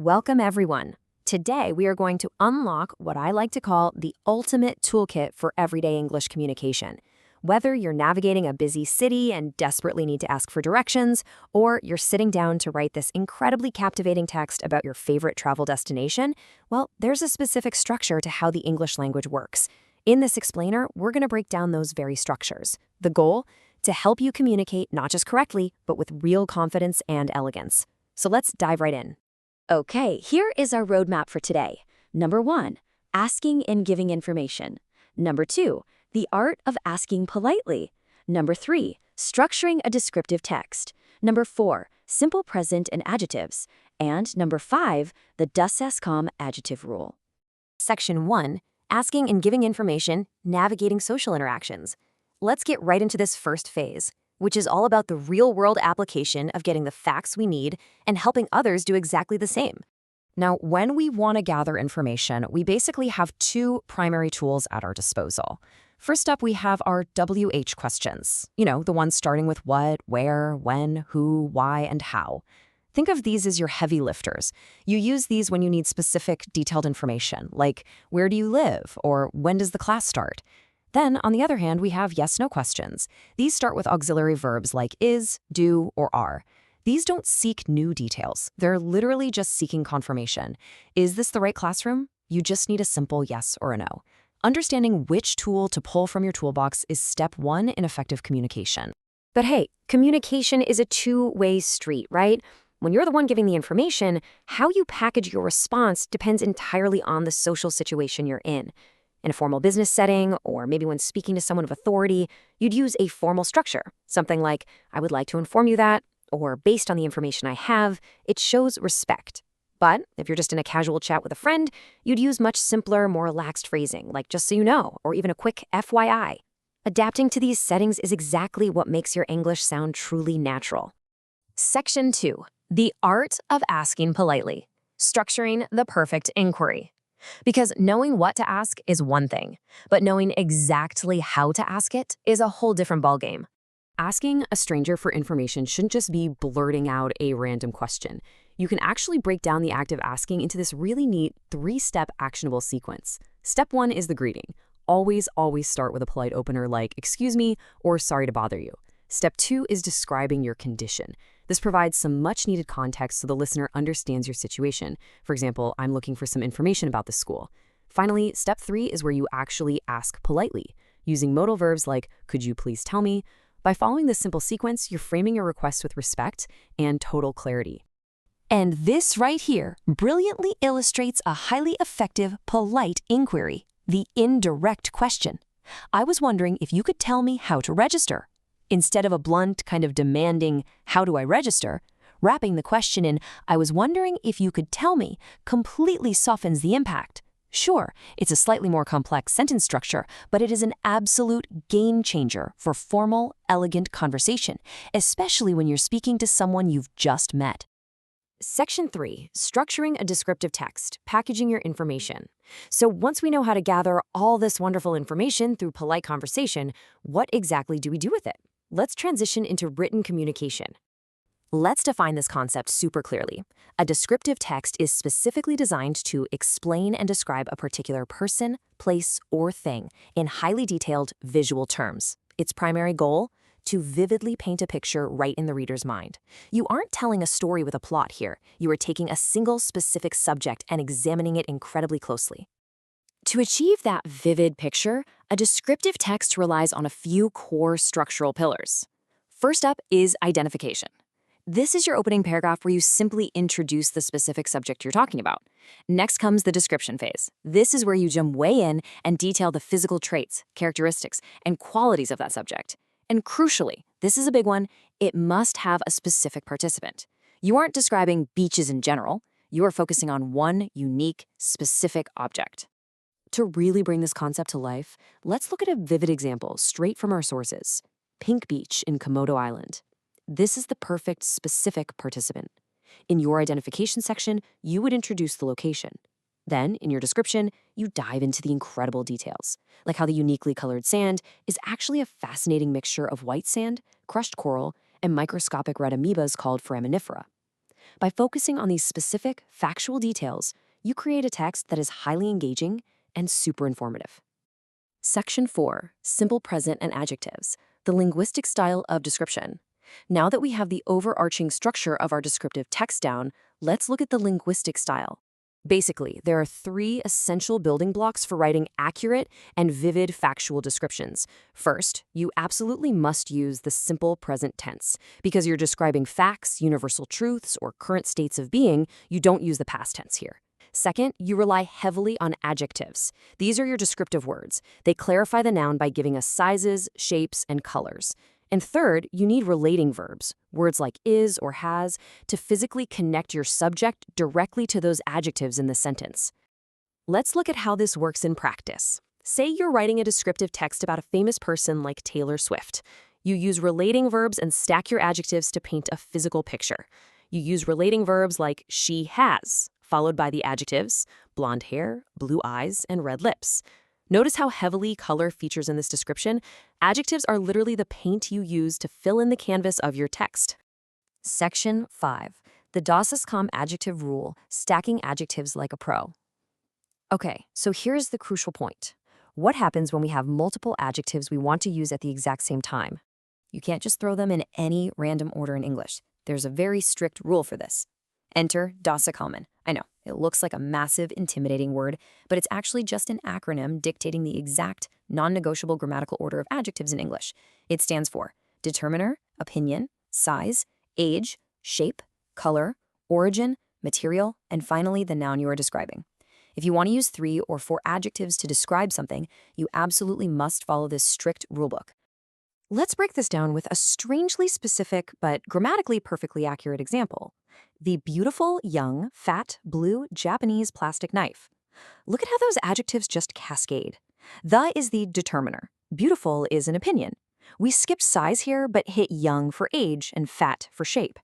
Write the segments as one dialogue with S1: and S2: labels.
S1: Welcome, everyone. Today, we are going to unlock what I like to call the ultimate toolkit for everyday English communication. Whether you're navigating a busy city and desperately need to ask for directions, or you're sitting down to write this incredibly captivating text about your favorite travel destination, well, there's a specific structure to how the English language works. In this explainer, we're going to break down those very structures. The goal? To help you communicate not just correctly, but with real confidence and elegance. So let's dive right in.
S2: Okay, here is our roadmap for today. Number 1, asking and giving information. Number 2, the art of asking politely. Number 3, structuring a descriptive text. Number 4, simple present and adjectives. And number 5, the das es kam adjective rule.
S1: Section 1, asking and giving information, navigating social interactions. Let's get right into this first phase, which is all about the real-world application of getting the facts we need and helping others do exactly the same. Now, when we want to gather information, we basically have two primary tools at our disposal. First up, we have our WH questions. The ones starting with what, where, when, who, why, and how. Think of these as your heavy lifters. You use these when you need specific, detailed information, like where do you live or when does the class start? Then, on the other hand, we have yes-no questions. These start with auxiliary verbs like is, do, or are. These don't seek new details. They're literally just seeking confirmation. Is this the right classroom? You just need a simple yes or a no. Understanding which tool to pull from your toolbox is step 1 in effective communication. But hey, communication is a two-way street, right? When you're the one giving the information, how you package your response depends entirely on the social situation you're in. In a formal business setting, or maybe when speaking to someone of authority, you'd use a formal structure. Something like, I would like to inform you that, or based on the information I have, it shows respect. But if you're just in a casual chat with a friend, you'd use much simpler, more relaxed phrasing, like just so you know, or even a quick FYI. Adapting to these settings is exactly what makes your English sound truly natural. Section 2, the art of asking politely. Structuring the perfect inquiry. Because knowing what to ask is one thing, but knowing exactly how to ask it is a whole different ballgame. Asking a stranger for information shouldn't just be blurting out a random question. You can actually break down the act of asking into this really neat 3-step actionable sequence. Step 1 is the greeting. Always start with a polite opener like, excuse me, or sorry to bother you. Step 2 is describing your condition. This provides some much-needed context so the listener understands your situation. For example, I'm looking for some information about the school. Finally, step 3 is where you actually ask politely, using modal verbs like, could you please tell me? By following this simple sequence, you're framing your request with respect and total clarity. And this right here brilliantly illustrates a highly effective, polite inquiry, the indirect question. I was wondering if you could tell me how to register. Instead of a blunt, kind of demanding, how do I register, wrapping the question in, I was wondering if you could tell me, completely softens the impact. Sure, it's a slightly more complex sentence structure, but it is an absolute game changer for formal, elegant conversation, especially when you're speaking to someone you've just met. Section 3, structuring a descriptive text, packaging your information. So once we know how to gather all this wonderful information through polite conversation, what exactly do we do with it? Let's transition into written communication. Let's define this concept super clearly. A descriptive text is specifically designed to explain and describe a particular person, place, or thing in highly detailed visual terms. Its primary goal? To vividly paint a picture right in the reader's mind. You aren't telling a story with a plot here. You are taking a single specific subject and examining it incredibly closely. To achieve that vivid picture, a descriptive text relies on a few core structural pillars. First up is identification. This is your opening paragraph where you simply introduce the specific subject you're talking about. Next comes the description phase. This is where you jump way in and detail the physical traits, characteristics, and qualities of that subject. And crucially, this is a big one, it must have a specific participant. You aren't describing beaches in general. You are focusing on one unique, specific object. To really bring this concept to life, let's look at a vivid example straight from our sources. Pink Beach in Komodo Island. This is the perfect specific participant. In your identification section, you would introduce the location. Then, in your description, you dive into the incredible details, like how the uniquely colored sand is actually a fascinating mixture of white sand, crushed coral, and microscopic red amoebas called foraminifera. By focusing on these specific, factual details, you create a text that is highly engaging and super informative. Section 4, Simple Present and Adjectives, the linguistic style of description. Now that we have the overarching structure of our descriptive text down, let's look at the linguistic style. Basically, there are 3 essential building blocks for writing accurate and vivid factual descriptions. First, you absolutely must use the simple present tense. Because you're describing facts, universal truths, or current states of being, you don't use the past tense here. Second, you rely heavily on adjectives. These are your descriptive words. They clarify the noun by giving us sizes, shapes, and colors. And third, you need relating verbs, words like is or has, to physically connect your subject directly to those adjectives in the sentence. Let's look at how this works in practice. Say you're writing a descriptive text about a famous person like Taylor Swift. You use relating verbs and stack your adjectives to paint a physical picture. You use relating verbs like she has, followed by the adjectives blonde hair, blue eyes, and red lips. Notice how heavily color features in this description. Adjectives are literally the paint you use to fill in the canvas of your text. Section 5. The Dawes-Comm adjective rule, stacking adjectives like a pro. Okay, so here's the crucial point. What happens when we have multiple adjectives we want to use at the exact same time? You can't just throw them in any random order in English. There's a very strict rule for this. Enter Dawes-Comm. I know, it looks like a massive, intimidating word, but it's actually just an acronym dictating the exact, non-negotiable grammatical order of adjectives in English. It stands for determiner, opinion, size, age, shape, color, origin, material, and finally the noun you are describing. If you want to use 3 or 4 adjectives to describe something, you absolutely must follow this strict rulebook. Let's break this down with a strangely specific but grammatically perfectly accurate example. The beautiful, young, fat, blue Japanese plastic knife. Look at how those adjectives just cascade. The is the determiner. Beautiful is an opinion. We skipped size here, but hit young for age and fat for shape.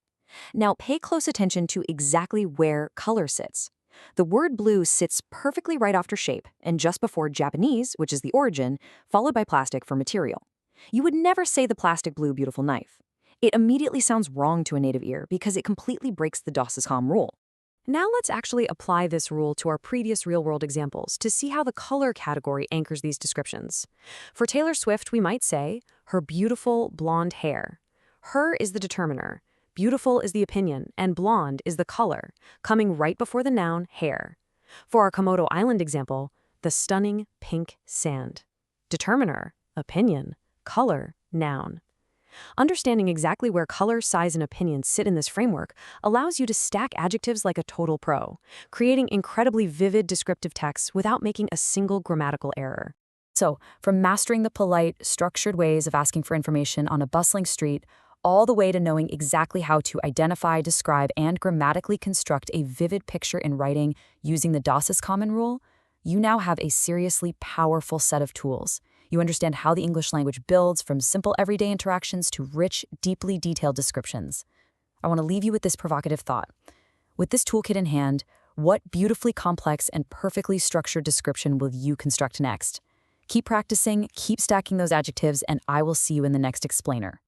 S1: Now pay close attention to exactly where color sits. The word blue sits perfectly right after shape and just before Japanese, which is the origin, followed by plastic for material. You would never say the plastic blue beautiful knife. It immediately sounds wrong to a native ear because it completely breaks the Dawes-Comm rule. Now let's actually apply this rule to our previous real-world examples to see how the color category anchors these descriptions. For Taylor Swift, we might say, her beautiful blonde hair. Her is the determiner, beautiful is the opinion, and blonde is the color, coming right before the noun hair. For our Komodo Island example, the stunning pink sand. Determiner, opinion, color, noun. Understanding exactly where color, size, and opinion sit in this framework allows you to stack adjectives like a total pro, creating incredibly vivid descriptive texts without making a single grammatical error. So, from mastering the polite, structured ways of asking for information on a bustling street, all the way to knowing exactly how to identify, describe, and grammatically construct a vivid picture in writing using the Dawes-Comm rule, you now have a seriously powerful set of tools. You understand how the English language builds from simple everyday interactions to rich, deeply detailed descriptions. I want to leave you with this provocative thought. With this toolkit in hand, what beautifully complex and perfectly structured description will you construct next? Keep practicing, keep stacking those adjectives, and I will see you in the next explainer.